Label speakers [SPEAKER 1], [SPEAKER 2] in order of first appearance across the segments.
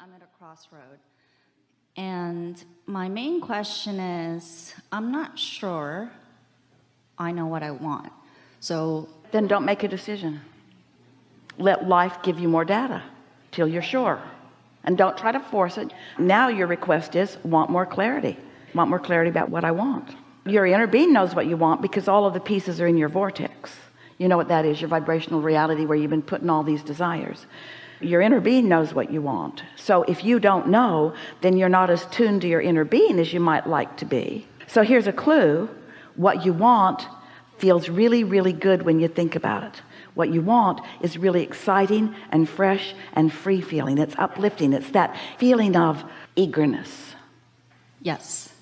[SPEAKER 1] I'm at a crossroad. And my main question is, I'm not sure I know what I want. So
[SPEAKER 2] then don't make a decision. Let life give you more data till you're sure. And don't try to force it. Now your request is, want more clarity. Want more clarity about what I want. Your inner being knows what you want because all of the pieces are in your vortex. You know what that is, your vibrational reality where you've been putting all these desires. Your inner being knows what you want. So if you don't know, then you're not as tuned to your inner being as you might like to be. So here's a clue. What you want feels really, really good when you think about it. What you want is really exciting and fresh and free feeling. It's uplifting. It's that feeling of eagerness.
[SPEAKER 1] Yes.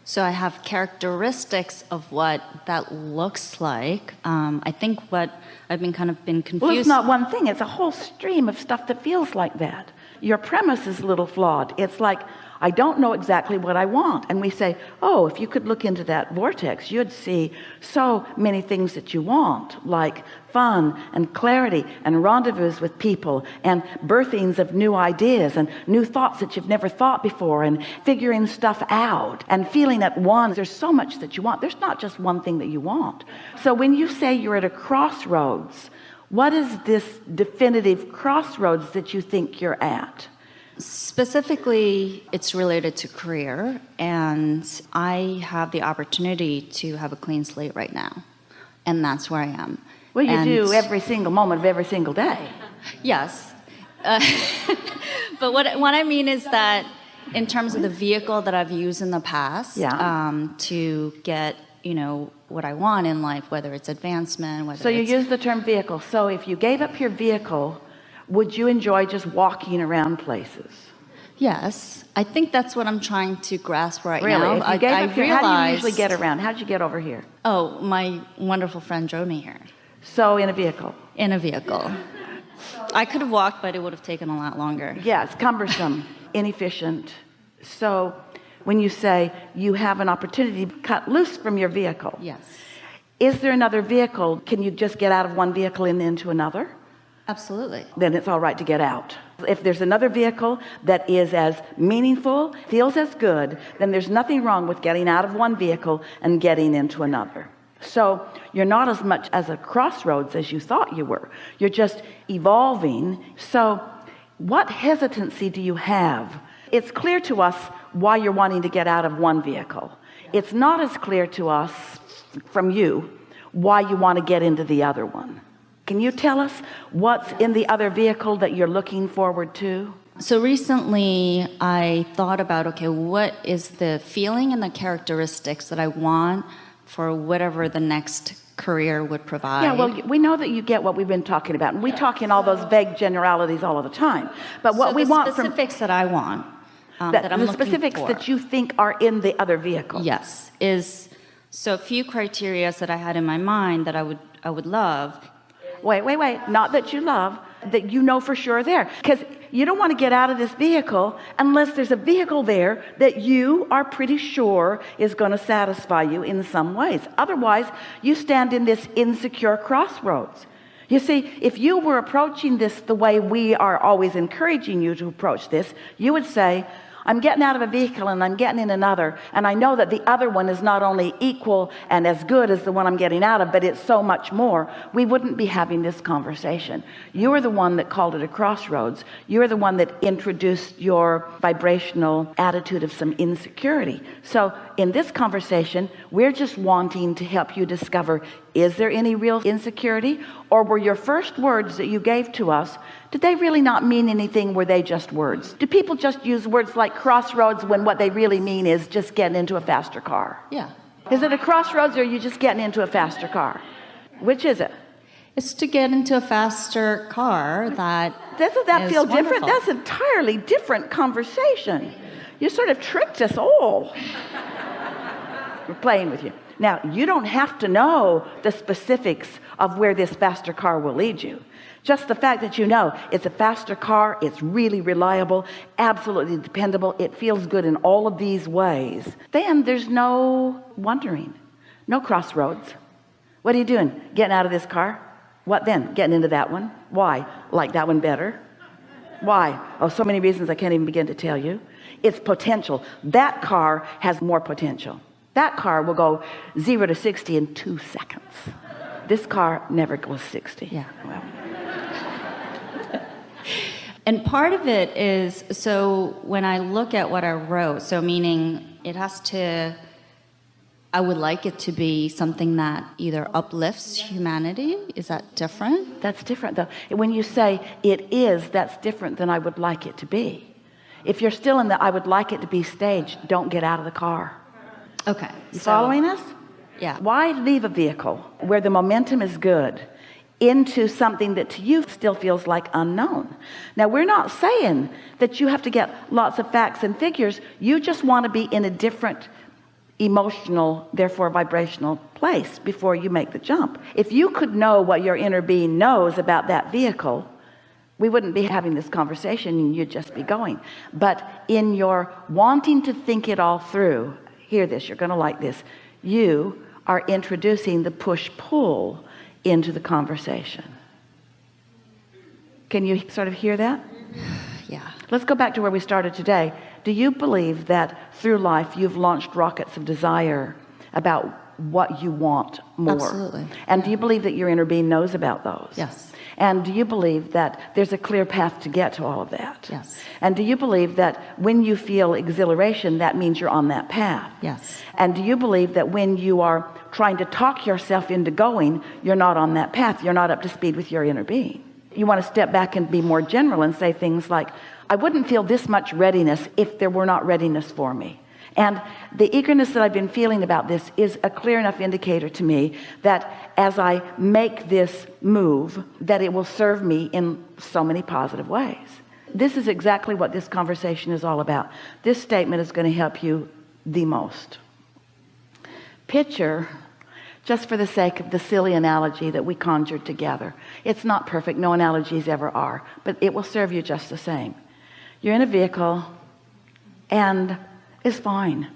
[SPEAKER 1] So I have characteristics of what that looks like. I think what I've been confused.
[SPEAKER 2] Well, it's not one thing. It's a whole stream of stuff that feels like that. Your premise is a little flawed. It's like, I don't know exactly what I want. And we say, oh, if you could look into that vortex, you'd see so many things that you want, like fun and clarity and rendezvous with people and birthings of new ideas and new thoughts that you've never thought before and figuring stuff out and feeling at one. There's so much that you want. There's not just one thing that you want. So when you say you're at a crossroads, what is this definitive crossroads that you think you're at?
[SPEAKER 1] Specifically, it's related to career, and I have the opportunity to have a clean slate right now, and that's where I am.
[SPEAKER 2] Well, you do every single moment of every single day.
[SPEAKER 1] Yes. But what I mean is that in terms of the vehicle that I've used in the past, to get, what I want in life, whether it's advancement, whether
[SPEAKER 2] So you use the term vehicle. So if you gave up your vehicle, would you enjoy just walking around places?
[SPEAKER 1] Yes, I think that's what I'm trying to grasp right now.
[SPEAKER 2] Really? If you gave up your, how do you usually get
[SPEAKER 1] realized-
[SPEAKER 2] around? How did you get over here?
[SPEAKER 1] Oh, my wonderful friend drove me here.
[SPEAKER 2] So in a vehicle?
[SPEAKER 1] In a vehicle. I could have walked, but it would have taken a lot longer.
[SPEAKER 2] Yeah, it's cumbersome, inefficient. So when you say you have an opportunity to cut loose from your vehicle.
[SPEAKER 1] Yes.
[SPEAKER 2] Is there another vehicle? Can you just get out of one vehicle and into another?
[SPEAKER 1] Absolutely.
[SPEAKER 2] Then it's all right to get out. If there's another vehicle that is as meaningful, feels as good, then there's nothing wrong with getting out of one vehicle and getting into another. So you're not as much as a crossroads as you thought you were. You're just evolving. So what hesitancy do you have? It's clear to us why you're wanting to get out of one vehicle. It's not as clear to us from you why you want to get into the other one. Can you tell us what's in the other vehicle that you're looking forward to?
[SPEAKER 1] So recently I thought about, okay, what is the feeling and the characteristics that I want for whatever the next career would provide?
[SPEAKER 2] Yeah, well, we know that you get what we've been talking about, and we talk in all those vague generalities all of the time. But what we want from
[SPEAKER 1] specifics that I want, that I'm
[SPEAKER 2] the
[SPEAKER 1] looking
[SPEAKER 2] specifics
[SPEAKER 1] for,
[SPEAKER 2] that you think are in the other vehicle.
[SPEAKER 1] yes, is so a few criteria that I had in my mind that I would love.
[SPEAKER 2] Wait, not that you love, that you know for sure there, because you don't want to get out of this vehicle unless there's a vehicle there that you are pretty sure is going to satisfy you in some ways. Otherwise you stand in this insecure crossroads. You see, if you were approaching this the way we are always encouraging you to approach this, you would say, I'm getting out of a vehicle and I'm getting in another, and I know that the other one is not only equal and as good as the one I'm getting out of, but it's so much more. We wouldn't be having this conversation. You are the one that called it a crossroads. You are the one that introduced your vibrational attitude of some insecurity. So in this conversation, we're just wanting to help you discover, is there any real insecurity? Or were your first words that you gave to us, did they really not mean anything? Were they just words? Do people just use words like crossroads when what they really mean is just getting into a faster car?
[SPEAKER 1] Yeah.
[SPEAKER 2] Is it a crossroads, or are you just getting into a faster car? Which is it?
[SPEAKER 1] It's to get into a faster car
[SPEAKER 2] Doesn't that feel different?
[SPEAKER 1] wonderful.
[SPEAKER 2] That's an entirely different conversation. You sort of tricked us all. We're playing with you. Now, you don't have to know the specifics of where this faster car will lead you. Just the fact that you know it's a faster car, it's really reliable, absolutely dependable, it feels good in all of these ways, then there's no wondering, no crossroads. What are you doing? Getting out of this car? What then? Getting into that one? Why? Like that one better? Why? Oh, so many reasons I can't even begin to tell you. It's potential. That car has more potential. That car will go 0 to 60 in 2 seconds. This car never goes 60.
[SPEAKER 1] Yeah. Well. And part of it is, so when I look at what I wrote, so meaning it has to, I would like it to be something that either uplifts humanity. Is that different?
[SPEAKER 2] That's different though. When you say it is, that's different than I would like it to be. If you're still in the I would like it to be stage, don't get out of the car.
[SPEAKER 1] Okay.
[SPEAKER 2] You following us?
[SPEAKER 1] Yeah.
[SPEAKER 2] Why leave a vehicle where the momentum is good into something that to you still feels like unknown? Now, we're not saying that you have to get lots of facts and figures. You just want to be in a different emotional, therefore vibrational place before you make the jump. If you could know what your inner being knows about that vehicle, we wouldn't be having this conversation and you'd just be going. But in your wanting to think it all through, hear this, you're going to like this, you are introducing the push-pull into the conversation. Can you sort of hear that?
[SPEAKER 1] Yeah.
[SPEAKER 2] Let's go back to where we started today. Do you believe that through life you've launched rockets of desire about what you want more?
[SPEAKER 1] Absolutely.
[SPEAKER 2] And do you believe that your inner being knows about those?
[SPEAKER 1] Yes.
[SPEAKER 2] And do you believe that there's a clear path to get to all of that?
[SPEAKER 1] Yes.
[SPEAKER 2] And do you believe that when you feel exhilaration, that means you're on that path?
[SPEAKER 1] Yes.
[SPEAKER 2] And do you believe that when you are trying to talk yourself into going, you're not on that path, you're not up to speed with your inner being? You want to step back and be more general and say things like, I wouldn't feel this much readiness if there were not readiness for me. And the eagerness that I've been feeling about this is a clear enough indicator to me that as I make this move, that it will serve me in so many positive ways. This is exactly what this conversation is all about. This statement is going to help you the most. Picture, just for the sake of the silly analogy that we conjured together. It's not perfect, no analogies ever are, but it will serve you just the same. You're in a vehicle and it's fine,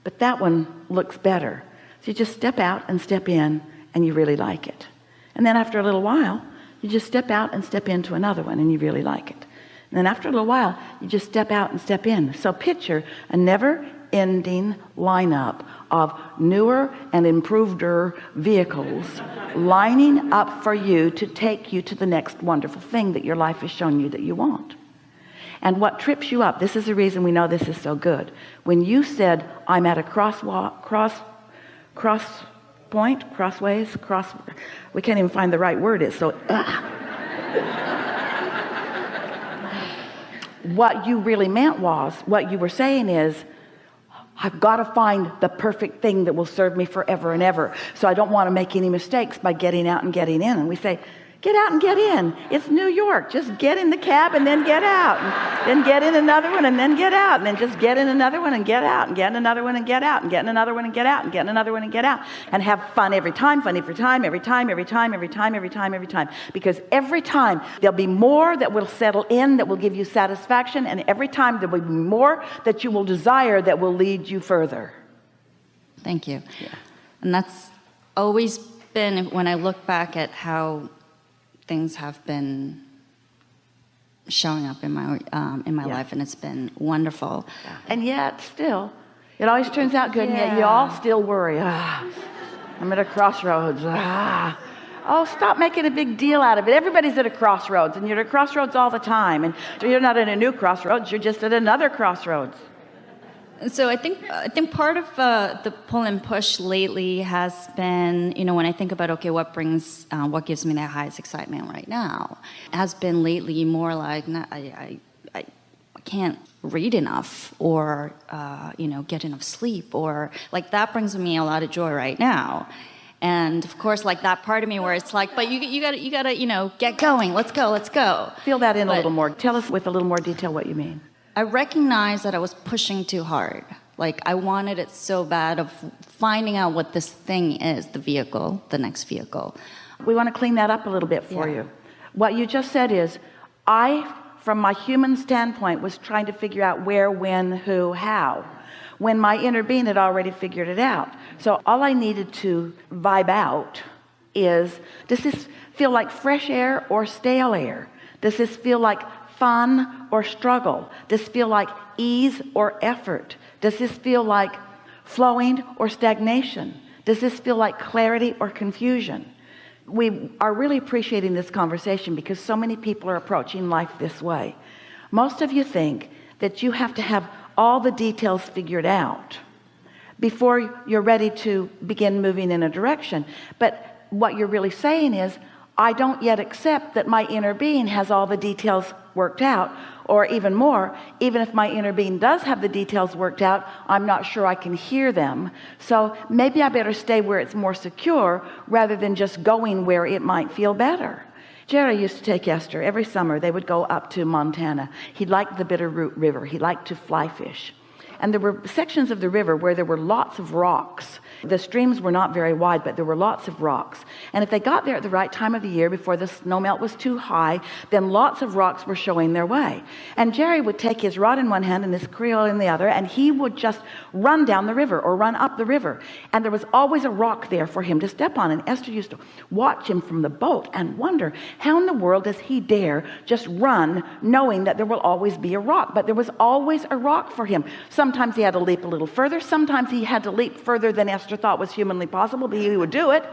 [SPEAKER 2] but that one looks better. So you just step out and step in and you really like it. And then after a little while, you just step out and step into another one and you really like it. And then after a little while, you just step out and step in. So picture a never-ending lineup of newer and improveder vehicles lining up for you to take you to the next wonderful thing that your life has shown you that you want. And what trips you up, this is the reason we know this is so good. When you said, I'm at a crossways, we can't even find the right word. It's so, what you really meant was, what you were saying is, I've got to find the perfect thing that will serve me forever and ever. So I don't want to make any mistakes by getting out and getting in. And we say, get out and get in. It's New York. Just get in the cab and then get out. And then get in another one and then get out. And then just get in another one and get out. And get in another one and get out. And get in another one and get out. And get in another one and get out. And have fun every time. Fun every time, every time, every time, every time, every time, every time. Because every time there'll be more that will settle in, that will give you satisfaction. And every time there will be more that you will desire that will lead you further.
[SPEAKER 1] Thank you. Yeah. And that's always been, when I look back at how things have been showing up in my life, and it's been wonderful.
[SPEAKER 2] Yeah. And yet still it always turns out good. And yet you all still worry, I'm at a crossroads. Oh, stop making a big deal out of it. Everybody's at a crossroads, and you're at a crossroads all the time, and you're not at a new crossroads, you're just at another crossroads.
[SPEAKER 1] So I think part of the pull and push lately has been, when I think about, okay, what gives me that highest excitement right now, has been lately more like, I can't read enough, or get enough sleep, or like that brings me a lot of joy right now. And of course, like that part of me where it's like, but you gotta get going. Let's go.
[SPEAKER 2] Feel that in a little more. Tell us with a little more detail what you mean.
[SPEAKER 1] I recognized that I was pushing too hard. Like I wanted it so bad, of finding out what this thing is, the next vehicle.
[SPEAKER 2] We want to clean that up a little bit for you. What you just said is, I, from my human standpoint, was trying to figure out where, when, who, how, when my inner being had already figured it out. So all I needed to vibe out is, does this feel like fresh air or stale air? Does this feel like fun or struggle? Does this feel like ease or effort? Does this feel like flowing or stagnation? Does this feel like clarity or confusion? We are really appreciating this conversation because so many people are approaching life this way. Most of you think that you have to have all the details figured out before you're ready to begin moving in a direction. But what you're really saying is, I don't yet accept that my inner being has all the details worked out, or even more, even if my inner being does have the details worked out, I'm not sure I can hear them. So maybe I better stay where it's more secure rather than just going where it might feel better. Jerry used to take Esther every summer. They would go up to Montana. He liked the Bitterroot River. He liked to fly fish. And there were sections of the river where there were lots of rocks. The streams were not very wide, but there were lots of rocks. And if they got there at the right time of the year, before the snowmelt was too high, then lots of rocks were showing their way. And Jerry would take his rod in one hand and his creel in the other, and he would just run down the river or run up the river. And there was always a rock there for him to step on. And Esther used to watch him from the boat and wonder, how in the world does he dare just run knowing that there will always be a rock? But there was always a rock for him. Sometimes he had to leap a little further. Sometimes he had to leap further than Esther thought was humanly possible, but he would do it.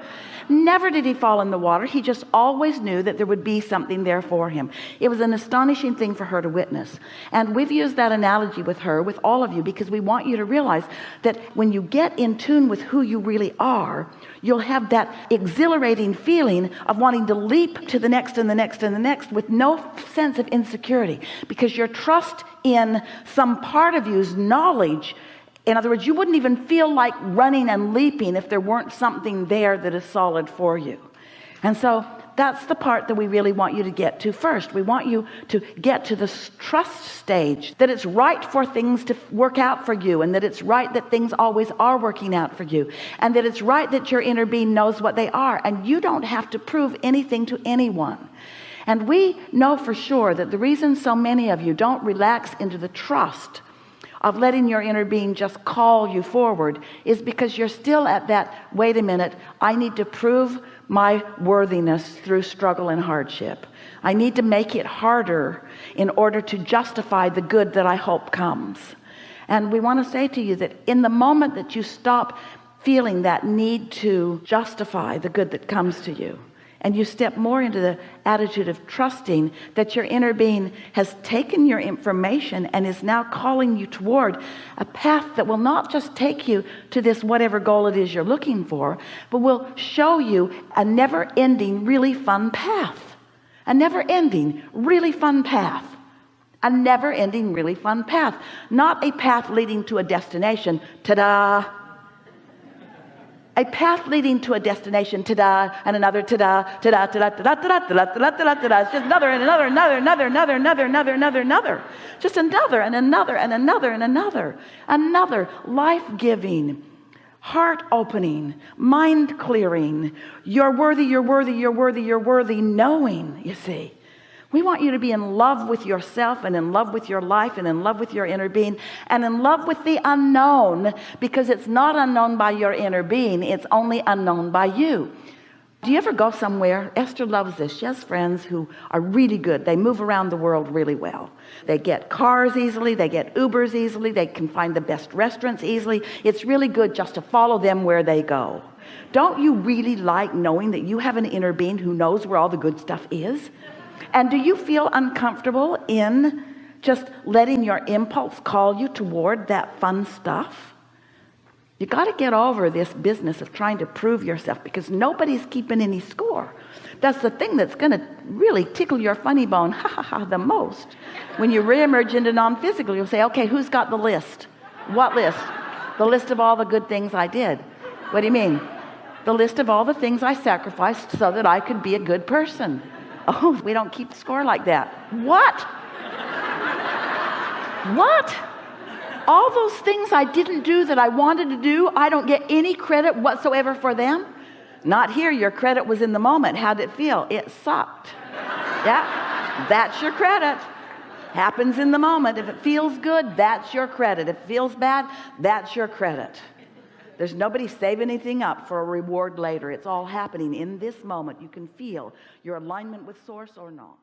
[SPEAKER 2] Never did he fall in the water. He just always knew that there would be something there for him. It was an astonishing thing for her to witness. And we've used that analogy with her, with all of you, because we want you to realize that when you get in tune with who you really are, you'll have that exhilarating feeling of wanting to leap to the next and the next and the next with no sense of insecurity, because your trust in some part of you's knowledge. In other words, you wouldn't even feel like running and leaping if there weren't something there that is solid for you. And so that's the part that we really want you to get to first. We want you to get to the trust stage, that it's right for things to work out for you, and that it's right that things always are working out for you, and that it's right that your inner being knows what they are, and you don't have to prove anything to anyone. And we know for sure that the reason so many of you don't relax into the trust of letting your inner being just call you forward is because you're still at that, wait a minute, I need to prove my worthiness through struggle and hardship. I need to make it harder in order to justify the good that I hope comes. And we want to say to you that in the moment that you stop feeling that need to justify the good that comes to you, and you step more into the attitude of trusting that your inner being has taken your information and is now calling you toward a path that will not just take you to this whatever goal it is you're looking for, but will show you a never-ending, really fun path. A never-ending, really fun path. A never-ending, really fun path. Not a path leading to a destination. Ta-da! A path leading to a destination, ta-da, and another ta-da, ta-da, ta-da, ta-da, ta-da, ta-da, ta-da, ta-da, ta-da. It's just another and another, another. Just another and another and another and another. Another life-giving, heart-opening, mind-clearing, you're worthy, you're worthy, you're worthy, you're worthy, knowing, you see. We want you to be in love with yourself and in love with your life and in love with your inner being and in love with the unknown, because it's not unknown by your inner being. It's only unknown by you. Do you ever go somewhere? Esther loves this. She has friends who are really good. They move around the world really well. They get cars easily. They get Ubers easily. They can find the best restaurants easily. It's really good just to follow them where they go. Don't you really like knowing that you have an inner being who knows where all the good stuff is? And do you feel uncomfortable in just letting your impulse call you toward that fun stuff? You got to get over this business of trying to prove yourself, because nobody's keeping any score. That's the thing that's going to really tickle your funny bone the most. When you reemerge into non-physical, you'll say, okay, who's got the list? What list? The list of all the good things I did. What do you mean? The list of all the things I sacrificed so that I could be a good person. Oh, we don't keep score like that. What? What? All those things I didn't do that I wanted to do, I don't get any credit whatsoever for them? Not here. Your credit was in the moment. How did it feel? It sucked. Yeah, that's your credit. Happens in the moment. If it feels good, that's your credit. If it feels bad, that's your credit. There's nobody saving anything up for a reward later. It's all happening in this moment. You can feel your alignment with source or not.